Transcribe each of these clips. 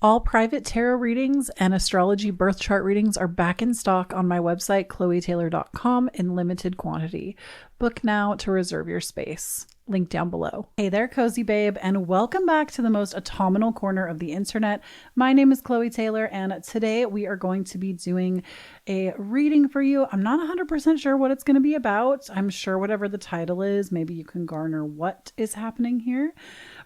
All private tarot readings and astrology birth chart readings are back in stock on my website, KhloeTaylor.com, in limited quantity. Book now to reserve your space. Link down below. Hey there, Cozy Babe, and welcome back to the most autumnal corner of the internet. My name is Kloee Taylor, and today we are going to be doing a reading for you. I'm not 100% sure what it's going to be about. I'm sure whatever the title is, maybe you can garner what is happening here.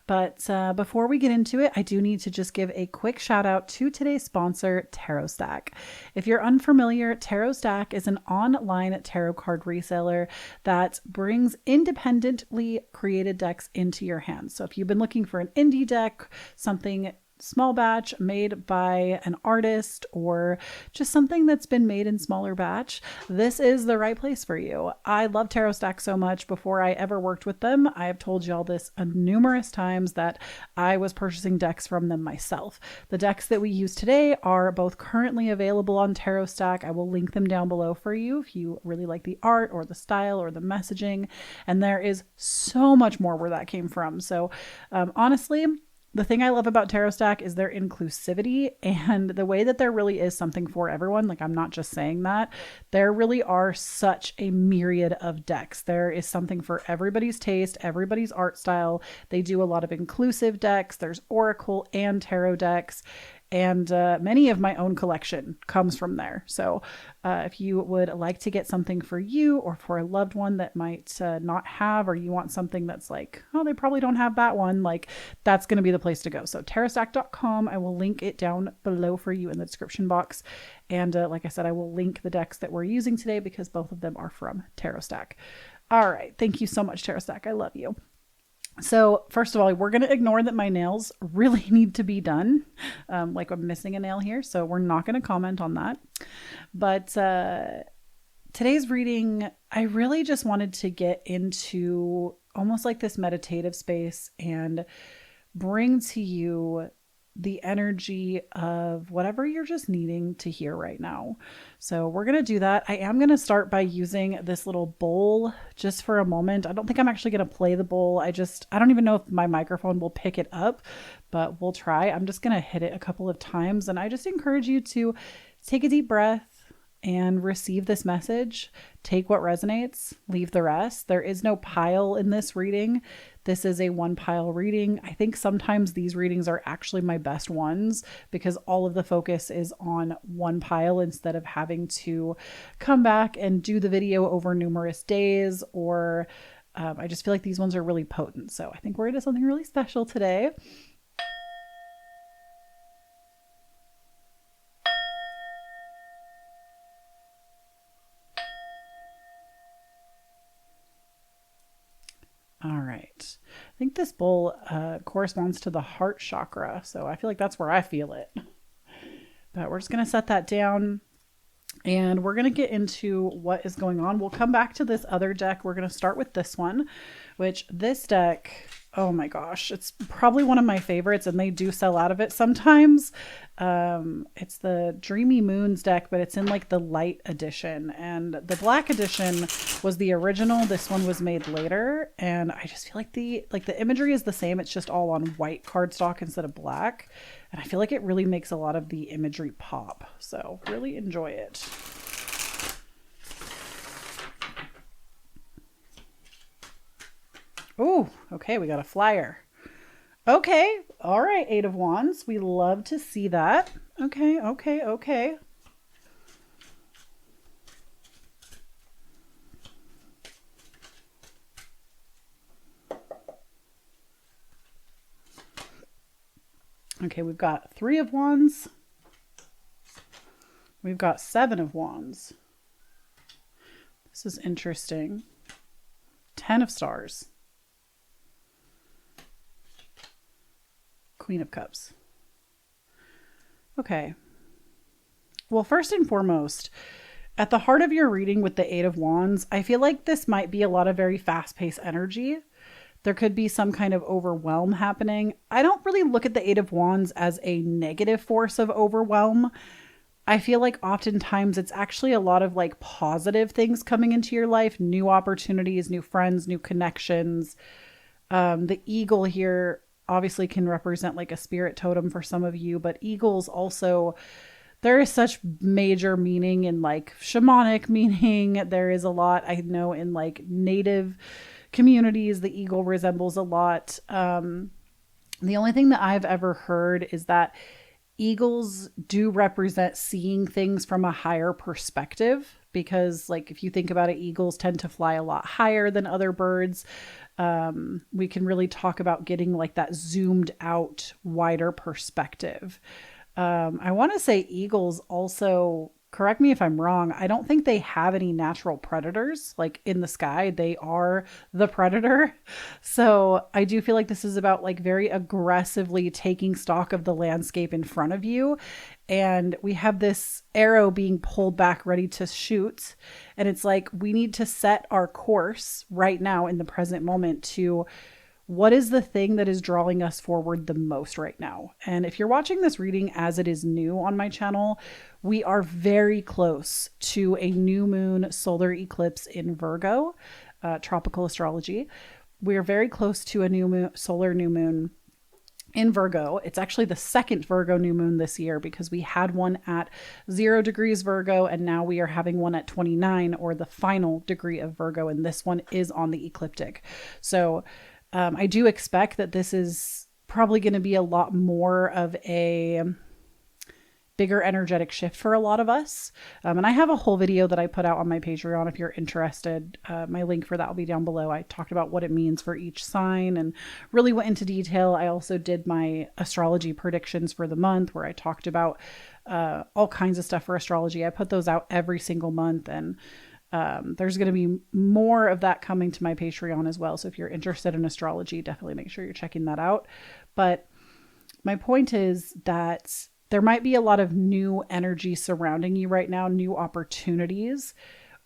But before we get into it, I do need to just give a quick shout out to today's sponsor, Tarot Stack. If you're unfamiliar, Tarot Stack is an online tarot card reseller that brings independently created decks into your hands. So if you've been looking for an indie deck, something small batch made by an artist, or just something that's been made in smaller batch, this is the right place for you. I love Tarot Stack so much. Before I ever worked with them, I have told you all this numerous times that I was purchasing decks from them myself. The decks that we use today are both currently available on Tarot Stack. I will link them down below for you if you really like the art or the style or the messaging. And there is so much more where that came from. So honestly, the thing I love about Tarot Stack is their inclusivity and the way that there really is something for everyone. Like, I'm not just saying that. There really are such a myriad of decks. There is something for everybody's taste, everybody's art style. They do a lot of inclusive decks. There's Oracle and Tarot decks. And many of my own collection comes from there. So if you would like to get something for you or for a loved one that might not have, or you want something that's like, oh, they probably don't have that one, like, that's going to be the place to go. So tarotstack.com, I will link it down below for you in the description box. And like I said, I will link the decks that we're using today because both of them are from Tarot Stack. All right. Thank you so much, Tarot Stack. I love you. So first of all, we're going to ignore that my nails really need to be done. Like, I'm missing a nail here, so we're not going to comment on that. But today's reading, I really just wanted to get into almost like this meditative space and bring to you the energy of whatever you're just needing to hear right now. So we're going to do that. I am going to start by using this little bowl just for a moment. I don't think I'm actually going to play the bowl. I don't even know if my microphone will pick it up, but we'll try. I'm just going to hit it a couple of times, and I just encourage you to take a deep breath and receive this message. Take what resonates, leave the rest. There is no pile in this reading. This is a one pile reading. I think sometimes these readings are actually my best ones because all of the focus is on one pile instead of having to come back and do the video over numerous days, or I just feel like these ones are really potent. So I think we're into something really special today. All right. I think this bowl corresponds to the heart chakra. So I feel like that's where I feel it. But we're just going to set that down and we're going to get into what is going on. We'll come back to this other deck. We're going to start with this one, which this deck, oh my gosh, it's probably one of my favorites, and they do sell out of it sometimes. It's the Dreamy Moons deck, but it's in like the light edition, and the black edition was the original. This one was made later, and I just feel like the imagery is the same. It's just all on white cardstock instead of black, and I feel like it really makes a lot of the imagery pop. So really enjoy it. Oh, okay, we got a flyer. Okay, all right, Eight of Wands. We love to see that. Okay. Okay, we've got Three of Wands. We've got Seven of Wands. This is interesting. 10 of Stars. Queen of Cups. Okay. Well, first and foremost, at the heart of your reading with the Eight of Wands, I feel like this might be a lot of very fast-paced energy. There could be some kind of overwhelm happening. I don't really look at the Eight of Wands as a negative force of overwhelm. I feel like oftentimes it's actually a lot of like positive things coming into your life, new opportunities, new friends, new connections. The eagle here obviously can represent like a spirit totem for some of you, but eagles also, there is such major meaning in like shamanic meaning. There is a lot, I know, in like native communities, the eagle resembles a lot. The only thing that I've ever heard is that eagles do represent seeing things from a higher perspective, because like if you think about it, eagles tend to fly a lot higher than other birds. We can really talk about getting like that zoomed out wider perspective. I want to say eagles also, correct me if I'm wrong, I don't think they have any natural predators like in the sky. They are the predator. So I do feel like this is about like very aggressively taking stock of the landscape in front of you. And we have this arrow being pulled back ready to shoot. And it's like, we need to set our course right now in the present moment to what is the thing that is drawing us forward the most right now? And if you're watching this reading as it is new on my channel, we are very close to a new moon solar eclipse in Virgo, tropical astrology. We are very close to a new moon, solar new moon in Virgo. It's actually the second Virgo new moon this year, because we had one at 0 degrees Virgo and now we are having one at 29, or the final degree of Virgo. And this one is on the ecliptic. So I do expect that this is probably going to be a lot more of a bigger energetic shift for a lot of us. And I have a whole video that I put out on my Patreon if you're interested. My link for that will be down below. I talked about what it means for each sign and really went into detail. I also did my astrology predictions for the month, where I talked about all kinds of stuff for astrology. I put those out every single month, and there's going to be more of that coming to my Patreon as well. So if you're interested in astrology, definitely make sure you're checking that out. But my point is that there might be a lot of new energy surrounding you right now, new opportunities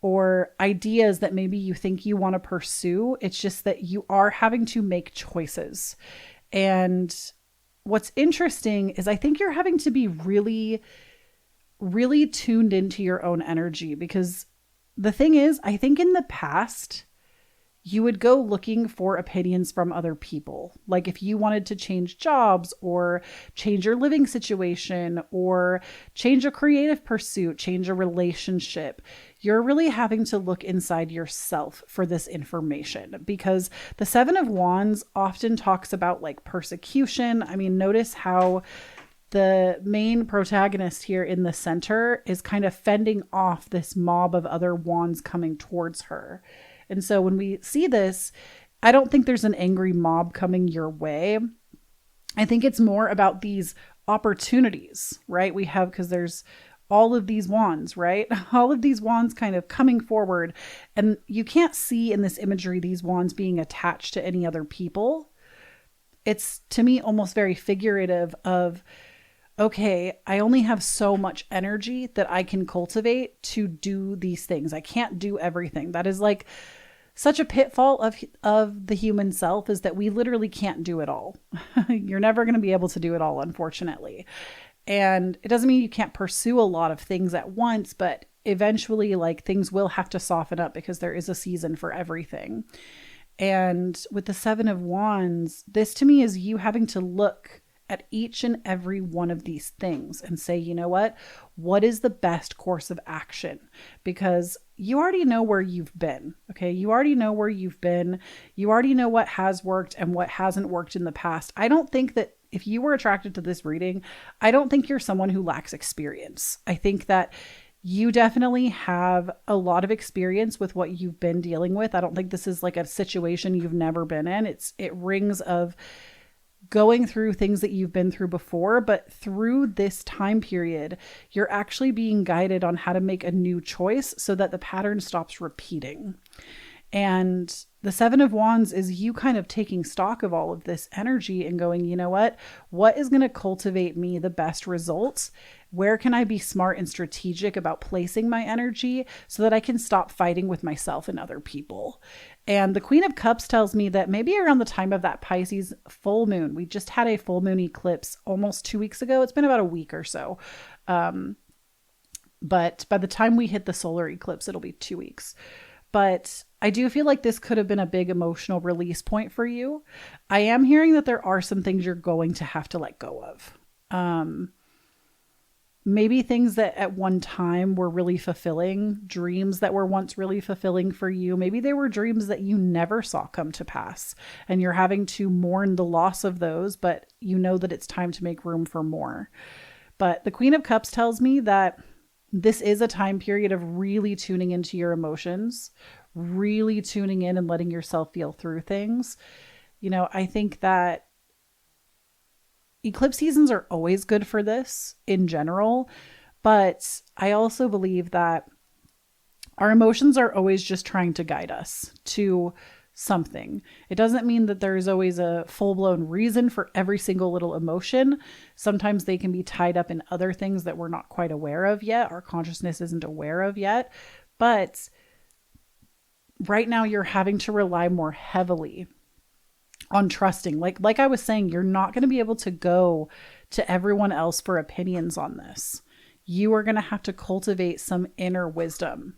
or ideas that maybe you think you want to pursue. It's just that you are having to make choices. And what's interesting is I think you're having to be really, really tuned into your own energy, because the thing is, I think in the past, you would go looking for opinions from other people. Like if you wanted to change jobs or change your living situation or change a creative pursuit, change a relationship, you're really having to look inside yourself for this information, because the Seven of Wands often talks about like persecution. I mean, notice how the main protagonist here in the center is kind of fending off this mob of other wands coming towards her. And so when we see this, I don't think there's an angry mob coming your way. I think it's more about these opportunities, right? We have, because there's all of these wands, right? All of these wands kind of coming forward, and you can't see in this imagery these wands being attached to any other people. It's, to me, almost very figurative of, okay, I only have so much energy that I can cultivate to do these things. I can't do everything. That is like such a pitfall of the human self, is that we literally can't do it all. You're never going to be able to do it all, unfortunately. And it doesn't mean you can't pursue a lot of things at once, but eventually like things will have to soften up, because there is a season for everything. And with the Seven of Wands, this to me is you having to look at each and every one of these things and say, you know what is the best course of action? Because you already know where you've been. Okay. You already know where you've been. You already know what has worked and what hasn't worked in the past. I don't think that if you were attracted to this reading, I don't think you're someone who lacks experience. I think that you definitely have a lot of experience with what you've been dealing with. I don't think this is like a situation you've never been in. It rings of going through things that you've been through before, but through this time period, you're actually being guided on how to make a new choice so that the pattern stops repeating. And the Seven of Wands is you kind of taking stock of all of this energy and going, you know what is going to cultivate me the best results? Where can I be smart and strategic about placing my energy so that I can stop fighting with myself and other people? And the Queen of Cups tells me that maybe around the time of that Pisces full moon, we just had a full moon eclipse almost 2 weeks ago. It's been about a week or so. But by the time we hit the solar eclipse, it'll be 2 weeks. But I do feel like this could have been a big emotional release point for you. I am hearing that there are some things you're going to have to let go of. Maybe things that at one time were really fulfilling, dreams that were once really fulfilling for you. Maybe they were dreams that you never saw come to pass, and you're having to mourn the loss of those, but you know that it's time to make room for more. But the Queen of Cups tells me that this is a time period of really tuning into your emotions, really tuning in and letting yourself feel through things. You know, I think that eclipse seasons are always good for this in general, but I also believe that our emotions are always just trying to guide us to something. It doesn't mean that there's always a full-blown reason for every single little emotion. Sometimes they can be tied up in other things that we're not quite aware of yet, our consciousness isn't aware of yet. But right now you're having to rely more heavily on trusting. Like I was saying, you're not going to be able to go to everyone else for opinions on this. You are going to have to cultivate some inner wisdom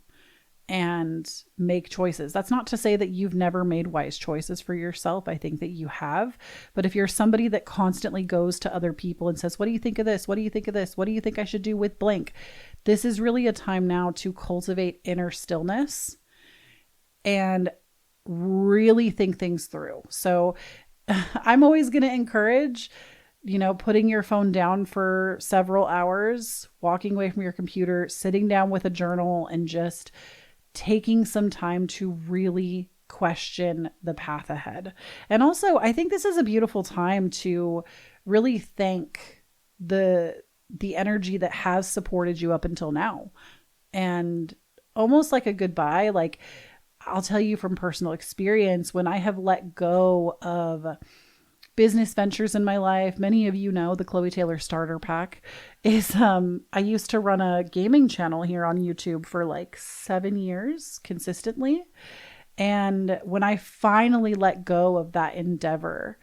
and make choices. That's not to say that you've never made wise choices for yourself. I think that you have. But if you're somebody that constantly goes to other people and says, what do you think of this? What do you think of this? What do you think I should do with blank? This is really a time now to cultivate inner stillness and really think things through. So I'm always going to encourage, putting your phone down for several hours, walking away from your computer, sitting down with a journal, and just taking some time to really question the path ahead. And also, I think this is a beautiful time to really thank the energy that has supported you up until now, and almost like a goodbye. Like, I'll tell you from personal experience, when I have let go of business ventures in my life, many of you know the Kloee Taylor starter pack is, I used to run a gaming channel here on YouTube for like 7 years consistently. And when I finally let go of that endeavor,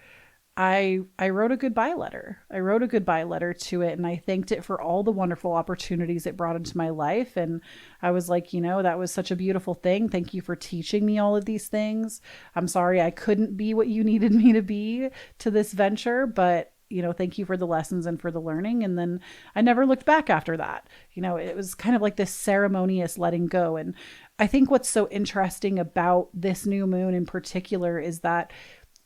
I wrote a goodbye letter. I wrote a goodbye letter to it, and I thanked it for all the wonderful opportunities it brought into my life. And I was like, that was such a beautiful thing. Thank you for teaching me all of these things. I'm sorry I couldn't be what you needed me to be to this venture, but thank you for the lessons and for the learning. And then I never looked back after that. It was kind of like this ceremonious letting go. And I think what's so interesting about this new moon in particular is that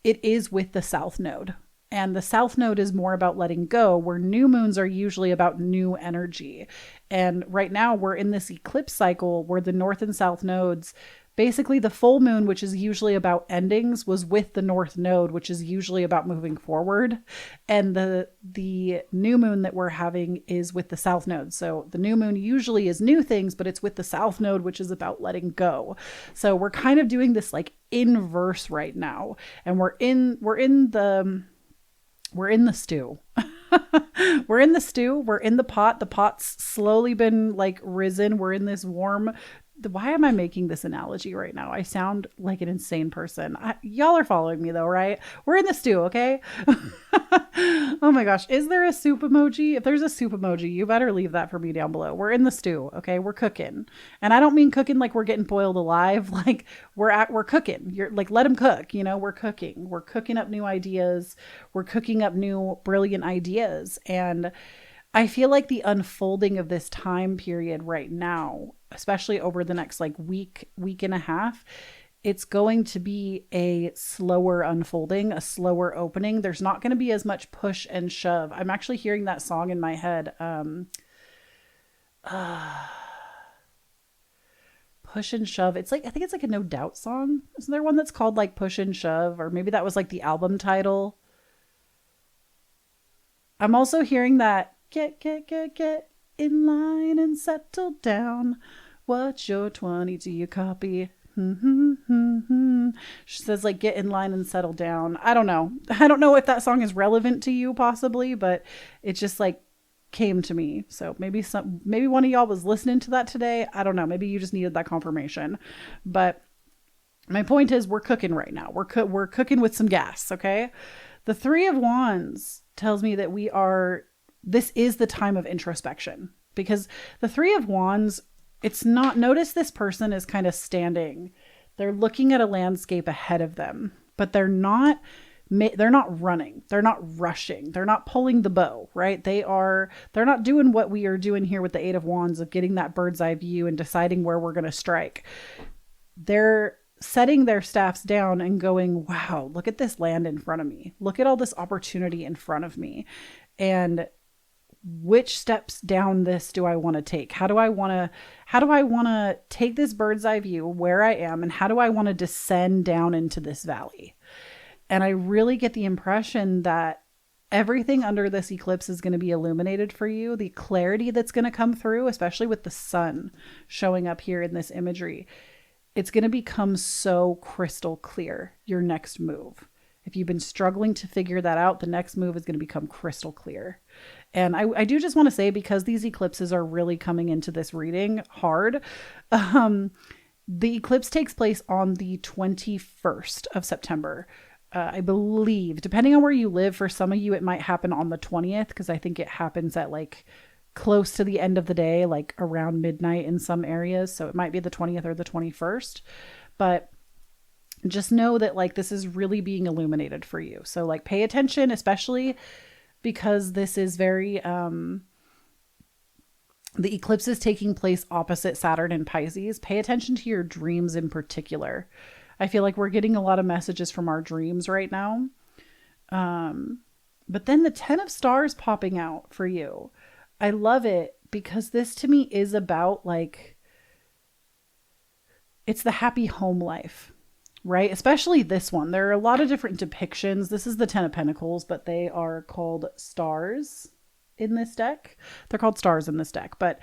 it is with the South Node. And the South Node is more about letting go, where new moons are usually about new energy. And right now we're in this eclipse cycle where the North and South Nodes, basically the full moon, which is usually about endings, was with the North Node, which is usually about moving forward. And the new moon that we're having is with the South Node. So the new moon usually is new things, but it's with the South Node, which is about letting go. So we're kind of doing this like inverse right now. And we're in the stew. We're in the stew. We're in the pot. The pot's slowly been like risen. We're in this warm. Why am I making this analogy right now? I sound like an insane person. Y'all are following me though, right? We're in the stew, okay? Oh my gosh. Is there a soup emoji? If there's a soup emoji, you better leave that for me down below. We're in the stew, okay? We're cooking. And I don't mean cooking like we're getting boiled alive. Like we're cooking. You're like, let them cook, we're cooking. We're cooking up new ideas. We're cooking up new brilliant ideas. And I feel like the unfolding of this time period right now, especially over the next like week and a half, it's going to be a slower unfolding, a slower opening. There's not going to be as much push and shove. I'm actually hearing that song in my head. Push and shove. It's like, I think it's like a No Doubt song. Isn't there one that's called like Push and Shove? Or maybe that was like the album title. I'm also hearing that get in line and settle down. What's your 20? Do you copy? She says like get in line and settle down. I don't know if that song is relevant to you possibly, but it just like came to me. So maybe one of y'all was listening to that today. I don't know. Maybe you just needed that confirmation. But my point is we're cooking right now. We're cooking with some gas. Okay. The Three of Wands tells me that this is the time of introspection, because the Three of Wands, it's not, notice this person is kind of standing. They're looking at a landscape ahead of them, but they're not running. They're not rushing. They're not pulling the bow, right? They're not doing what we are doing here with the Eight of Wands of getting that bird's eye view and deciding where we're going to strike. They're setting their staffs down and going, wow, look at this land in front of me. Look at all this opportunity in front of me. And which steps down this do I want to take? How do I want to take this bird's eye view where I am, and how do I want to descend down into this valley? And I really get the impression that everything under this eclipse is going to be illuminated for you. The clarity that's going to come through, especially with the sun showing up here in this imagery, it's going to become so crystal clear, your next move. If you've been struggling to figure that out, the next move is going to become crystal clear. And I do just want to say, because these eclipses are really coming into this reading hard, the eclipse takes place on the 21st of September. I believe, depending on where you live, for some of you, it might happen on the 20th, because I think it happens at like close to the end of the day, like around midnight in some areas. So it might be the 20th or the 21st, but just know that like this is really being illuminated for you. So like pay attention, especially because this is very, the eclipse is taking place opposite Saturn in Pisces. Pay attention to your dreams in particular. I feel like we're getting a lot of messages from our dreams right now. But then the 10 of Stars popping out for you. I love it because this to me is about like, it's the happy home life, right? Especially this one. There are a lot of different depictions. This is the 10 of Pentacles, but they are called stars in this deck. They're called stars in this deck, but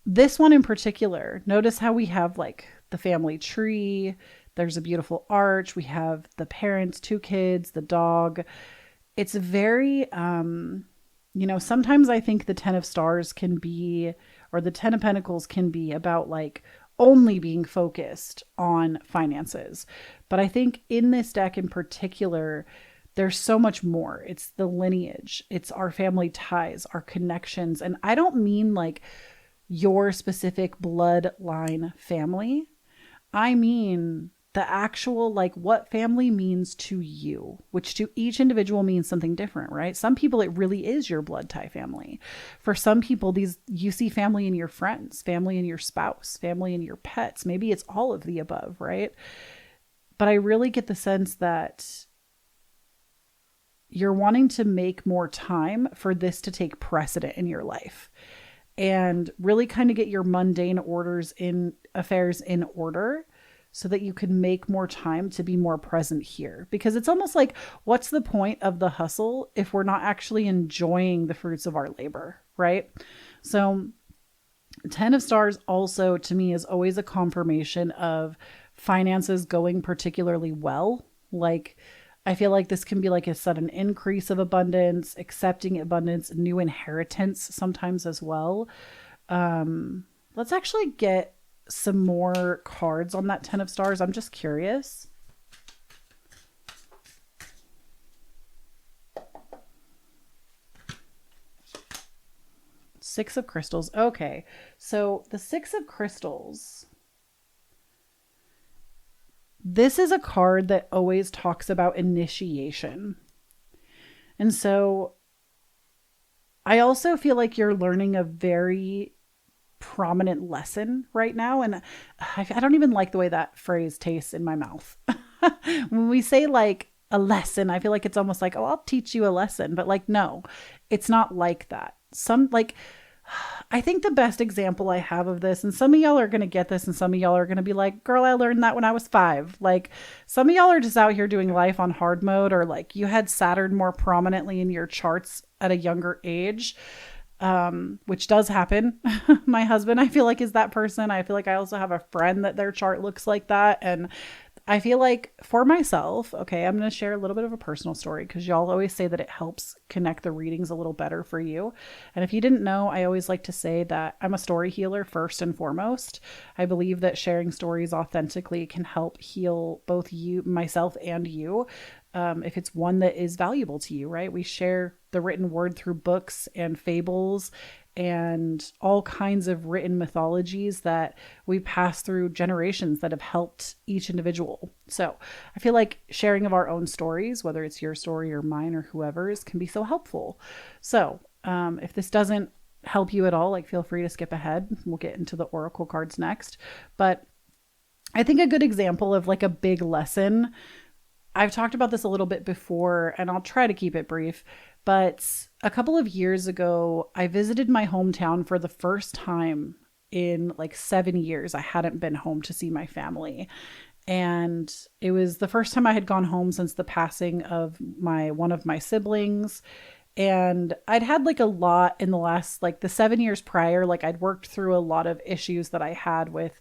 this one in particular, notice how we have like the family tree. There's a beautiful arch. We have the parents, 2 kids, the dog. It's very, sometimes I think the 10 of Stars can be, or the 10 of Pentacles can be about like only being focused on finances. But I think in this deck in particular, there's so much more. It's the lineage. It's our family ties, our connections. And I don't mean like your specific bloodline family. I mean the actual, like what family means to you, which to each individual means something different, right? Some people, it really is your blood tie family. For some people, you see family in your friends, family in your spouse, family in your pets. Maybe it's all of the above, right? But I really get the sense that you're wanting to make more time for this to take precedent in your life and really kind of get your mundane affairs in order, so that you can make more time to be more present here. Because it's almost like, what's the point of the hustle if we're not actually enjoying the fruits of our labor, right? So 10 of Stars also to me is always a confirmation of finances going particularly well. Like, I feel like this can be like a sudden increase of abundance, accepting abundance, new inheritance sometimes as well. Let's actually get some more cards on that 10 of Stars. I'm just curious. Six of Crystals. Okay. So the Six of Crystals, this is a card that always talks about initiation. And so I also feel like you're learning a very prominent lesson right now. And I don't even like the way that phrase tastes in my mouth. When we say like a lesson, I feel like it's almost like, oh, I'll teach you a lesson. But like, no, it's not like that. I think the best example I have of this, and some of y'all are going to get this and some of y'all are going to be like, girl, I learned that when I was 5. Like some of y'all are just out here doing life on hard mode, or like you had Saturn more prominently in your charts at a younger age. Which does happen. My husband, I feel like, is that person. I feel like I also have a friend that their chart looks like that. And I feel like for myself, okay, I'm going to share a little bit of a personal story because y'all always say that it helps connect the readings a little better for you. And if you didn't know, I always like to say that I'm a story healer first and foremost. I believe that sharing stories authentically can help heal both you, myself, and you. If it's one that is valuable to you, right? We share the written word through books and fables and all kinds of written mythologies that we pass through generations that have helped each individual. So I feel like sharing of our own stories, whether it's your story or mine or whoever's, can be so helpful. So if this doesn't help you at all, like feel free to skip ahead. We'll get into the oracle cards next. But I think a good example of like a big lesson, I've talked about this a little bit before, and I'll try to keep it brief, but a couple of years ago, I visited my hometown for the first time in like 7 years. I hadn't been home to see my family. And it was the first time I had gone home since the passing of one of my siblings. And I'd had like a lot in the last, like the 7 years prior, like I'd worked through a lot of issues that I had with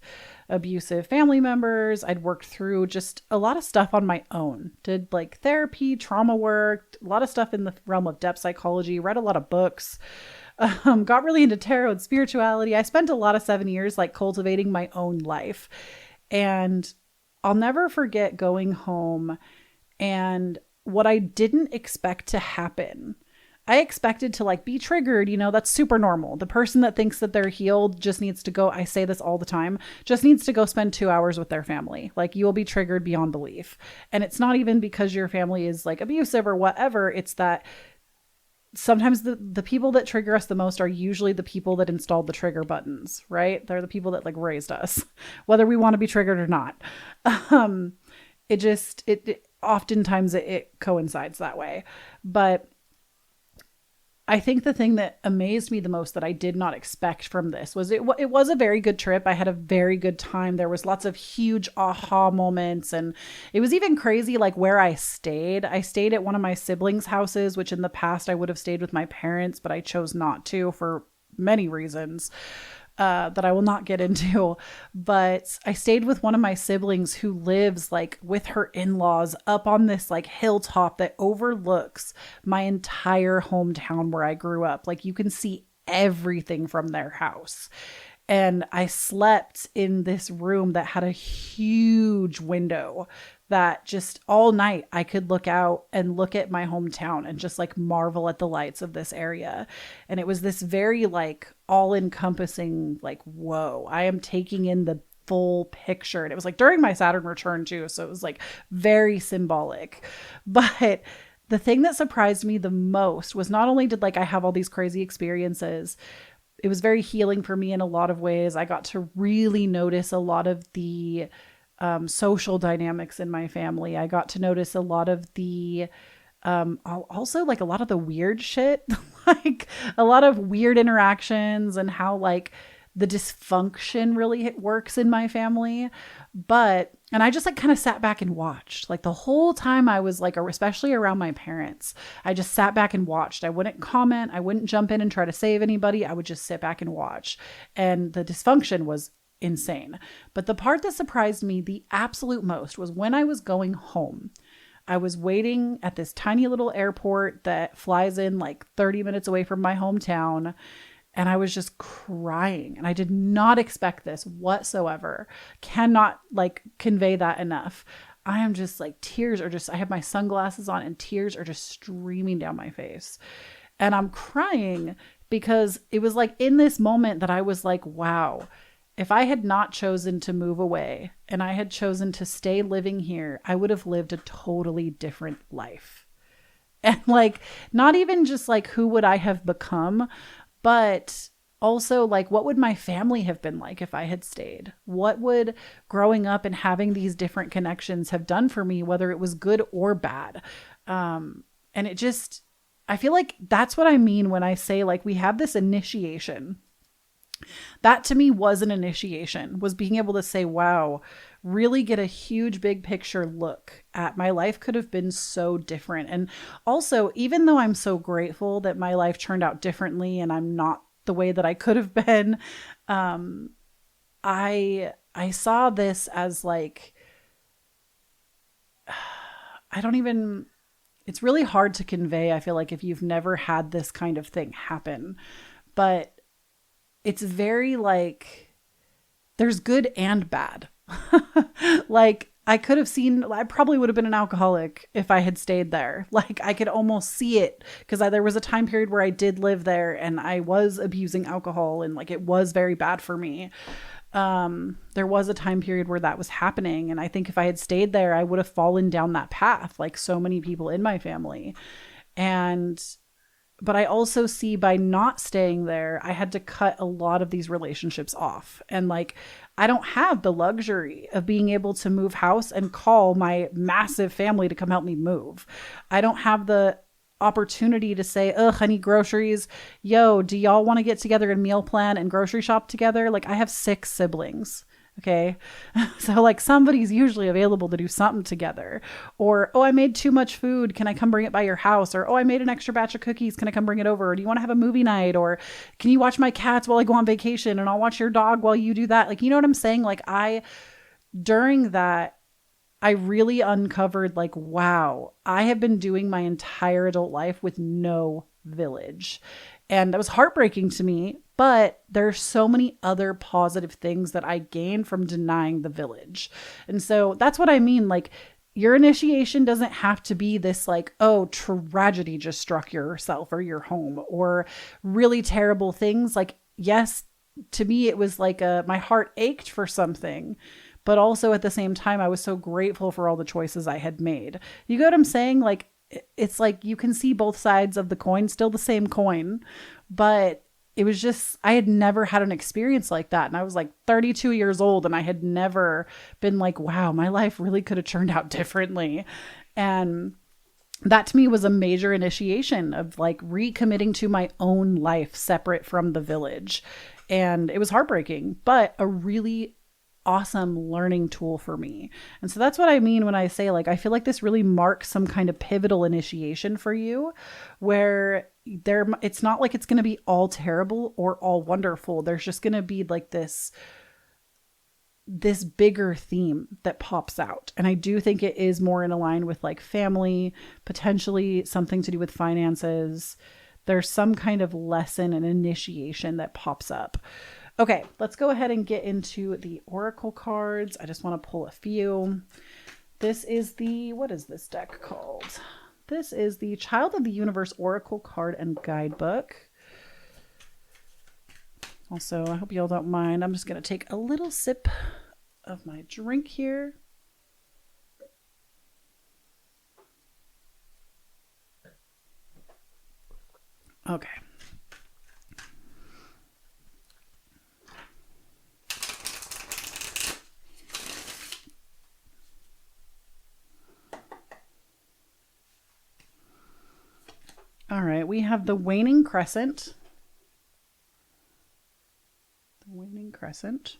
abusive family members. I'd worked through just a lot of stuff on my own, did like therapy, trauma work, a lot of stuff in the realm of depth psychology, read a lot of books, got really into tarot and spirituality. I spent a lot of 7 years like cultivating my own life. And I'll never forget going home and what I didn't expect to happen. I expected to like be triggered, that's super normal. The person that thinks that they're healed just needs to go, I say this all the time, just needs to go spend 2 hours with their family. Like you will be triggered beyond belief. And it's not even because your family is like abusive or whatever. It's that sometimes the people that trigger us the most are usually the people that installed the trigger buttons, right? They're the people that like raised us, whether we want to be triggered or not. It oftentimes it coincides that way. But I think the thing that amazed me the most that I did not expect from this was it was a very good trip. I had a very good time. There was lots of huge aha moments. And it was even crazy like where I stayed. I stayed at one of my siblings' houses, which in the past I would have stayed with my parents, but I chose not to for many reasons that I will not get into. But I stayed with one of my siblings who lives like with her in-laws up on this like hilltop that overlooks my entire hometown where I grew up. Like you can see everything from their house. And I slept in this room that had a huge window that just all night I could look out and look at my hometown and just like marvel at the lights of this area. And it was this very like all encompassing, like, whoa, I am taking in the full picture. And it was like during my Saturn return too. So it was like very symbolic. But the thing that surprised me the most was not only did like I have all these crazy experiences, it was very healing for me in a lot of ways. I got to really notice a lot of the social dynamics in my family. I got to notice a lot of the also like a lot of the weird shit, like a lot of weird interactions and how like the dysfunction really works in my family. And I just like kind of sat back and watched like the whole time I was like, especially around my parents, I just sat back and watched. I wouldn't comment. I wouldn't jump in and try to save anybody. I would just sit back and watch. And the dysfunction was insane. But the part that surprised me the absolute most was when I was going home. I was waiting at this tiny little airport that flies in like 30 minutes away from my hometown. And I was just crying. And I did not expect this whatsoever. Cannot like convey that enough. I am just like I have my sunglasses on and tears are just streaming down my face. And I'm crying because it was like in this moment that I was like, wow, if I had not chosen to move away and I had chosen to stay living here, I would have lived a totally different life. And like, not even just like, who would I have become, but also like, what would my family have been like if I had stayed? What would growing up and having these different connections have done for me, whether it was good or bad? And it just, I feel like that's what I mean when I say like, we have this initiation. That to me was an initiation, was being able to say, wow, really get a huge big picture look at my life could have been so different. And also, even though I'm so grateful that my life turned out differently and I'm not the way that I could have been, I saw this as like, it's really hard to convey. I feel like if you've never had this kind of thing happen, but it's very like, there's good and bad. Like I could have seen, I probably would have been an alcoholic if I had stayed there. Like I could almost see it because there was a time period where I did live there and I was abusing alcohol and like it was very bad for me. There was a time period where that was happening. And I think if I had stayed there, I would have fallen down that path like so many people in my family. But I also see by not staying there, I had to cut a lot of these relationships off. And like, I don't have the luxury of being able to move house and call my massive family to come help me move. I don't have the opportunity to say, ugh, I need groceries. Yo, do y'all want to get together and meal plan and grocery shop together? Like I have 6 siblings. Okay. So like somebody's usually available to do something together. Or, oh, I made too much food. Can I come bring it by your house? Or, oh, I made an extra batch of cookies. Can I come bring it over? Or do you want to have a movie night? Or can you watch my cats while I go on vacation and I'll watch your dog while you do that? Like, you know what I'm saying? Like during that, I really uncovered like, wow, I have been doing my entire adult life with no village. And that was heartbreaking to me, but there's so many other positive things that I gained from denying the village. And so that's what I mean. Like your initiation doesn't have to be this like, oh, tragedy just struck yourself or your home or really terrible things. Like, yes, to me, it was like my heart ached for something. But also at the same time, I was so grateful for all the choices I had made. You get what I'm saying? Like, it's like you can see both sides of the coin, still the same coin. But it was just, I had never had an experience like that. And I was like 32 years old and I had never been like, wow, my life really could have turned out differently. And that to me was a major initiation of like recommitting to my own life separate from the village. And it was heartbreaking, but a really awesome learning tool for me. And so that's what I mean when I say like, I feel like this really marks some kind of pivotal initiation for you where it's not like it's going to be all terrible or all wonderful. There's just going to be like this bigger theme that pops out. And I do think it is more in line with like family, potentially something to do with finances. There's some kind of lesson and initiation that pops up. Okay, let's go ahead and get into the Oracle cards. I just want to pull a few. This is what is this deck called? This is the Child of the Universe Oracle card and guidebook. Also, I hope y'all don't mind. I'm just going to take a little sip of my drink here. Okay. All right, we have the waning crescent. The waning crescent.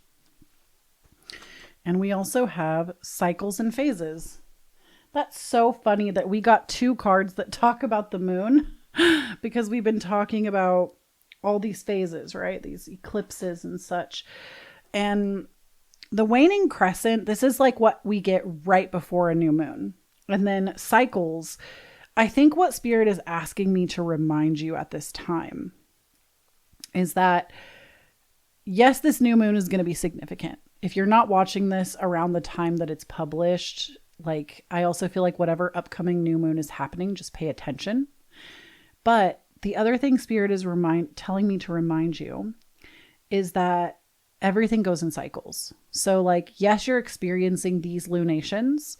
And we also have cycles and phases. That's so funny that we got 2 cards that talk about the moon because we've been talking about all these phases, right? These eclipses and such. And the waning crescent, this is like what we get right before a new moon. And then cycles, I think what Spirit is asking me to remind you at this time is that, yes, this new moon is going to be significant. If you're not watching this around the time that it's published, like I also feel like whatever upcoming new moon is happening, just pay attention. But the other thing Spirit is telling me to remind you is that everything goes in cycles. So like, yes, you're experiencing these lunations,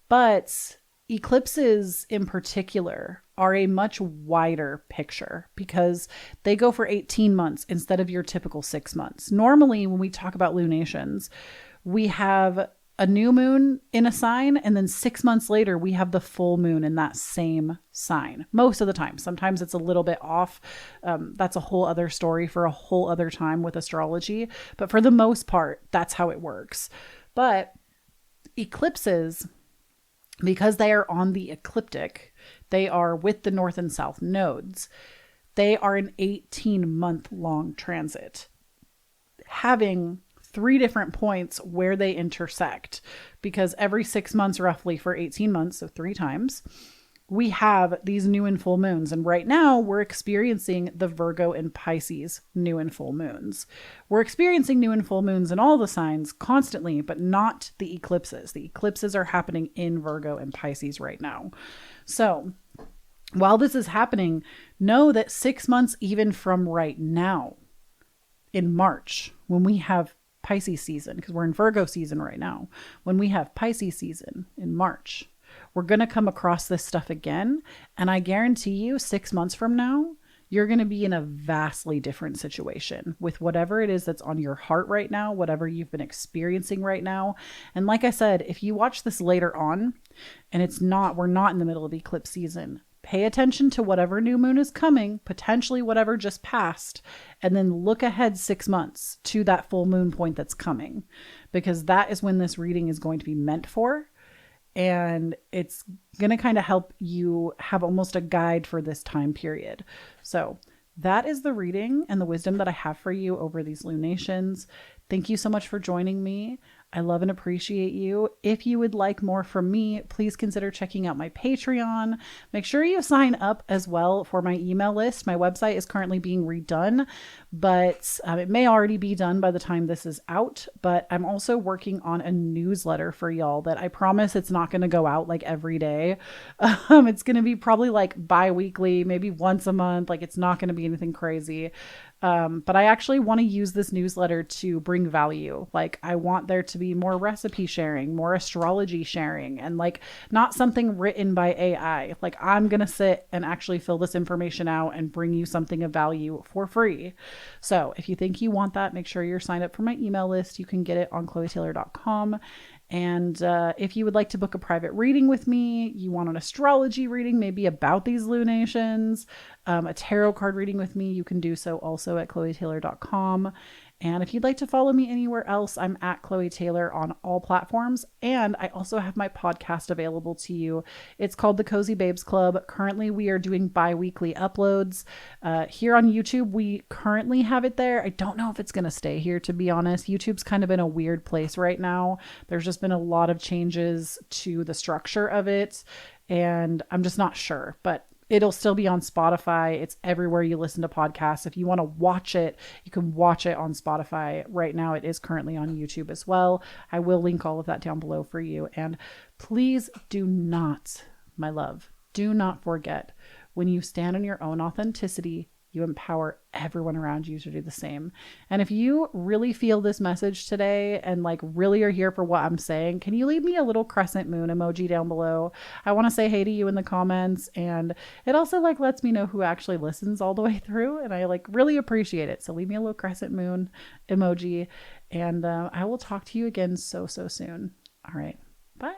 but eclipses in particular are a much wider picture because they go for 18 months instead of your typical 6 months. Normally, when we talk about lunations, we have a new moon in a sign, and then 6 months later, we have the full moon in that same sign. Most of the time. Sometimes it's a little bit off. That's a whole other story for a whole other time with astrology. But for the most part, that's how it works. But eclipses, because they are on the ecliptic, they are with the north and south nodes. They are an 18-month long transit, having 3 different points where they intersect, because every 6 months roughly for 18 months, so 3 times, we have these new and full moons. And right now we're experiencing the Virgo and Pisces new and full moons. We're experiencing new and full moons in all the signs constantly, but not the eclipses. The eclipses are happening in Virgo and Pisces right now. So while this is happening, know that 6 months even from right now, in March, when we have Pisces season, because we're in Virgo season right now, when we have Pisces season in March, we're going to come across this stuff again. And I guarantee you 6 months from now, you're going to be in a vastly different situation with whatever it is that's on your heart right now, whatever you've been experiencing right now. And like I said, if you watch this later on and we're not in the middle of eclipse season, pay attention to whatever new moon is coming, potentially whatever just passed, and then look ahead 6 months to that full moon point that's coming, because that is when this reading is going to be meant for. And it's going to kind of help you have almost a guide for this time period. So that is the reading and the wisdom that I have for you over these lunations. Thank you so much for joining me. I love and appreciate you. If you would like more from me, please consider checking out my Patreon. Make sure you sign up as well for my email list. My website is currently being redone, but it may already be done by the time this is out. But I'm also working on a newsletter for y'all that I promise it's not going to go out like every day. It's going to be probably like bi-weekly, maybe once a month. Like, it's not going to be anything crazy. But I actually want to use this newsletter to bring value. Like, I want there to be more recipe sharing, more astrology sharing, and like not something written by AI. Like, I'm going to sit and actually fill this information out and bring you something of value for free. So if you think you want that, make sure you're signed up for my email list. You can get it on KhloeTaylor.com. And if you would like to book a private reading with me, you want an astrology reading, maybe about these lunations, a tarot card reading with me, you can do so also at KhloeTaylor.com. And if you'd like to follow me anywhere else, I'm at Kloee Taylor on all platforms. And I also have my podcast available to you. It's called The Cozy Babes Club. Currently, we are doing bi-weekly uploads. Here on YouTube, we currently have it there. I don't know if it's going to stay here, to be honest. YouTube's kind of in a weird place right now. There's just been a lot of changes to the structure of it, and I'm just not sure. But it'll still be on Spotify. It's everywhere you listen to podcasts. If you want to watch it, you can watch it on Spotify. Right now, it is currently on YouTube as well. I will link all of that down below for you. And please do not, my love, do not forget, when you stand in your own authenticity, you empower everyone around you to do the same. And if you really feel this message today and like really are here for what I'm saying, can you leave me a little crescent moon emoji down below? I want to say hey to you in the comments, and it also like lets me know who actually listens all the way through, and I like really appreciate it. So leave me a little crescent moon emoji, and I will talk to you again so soon. All right, bye.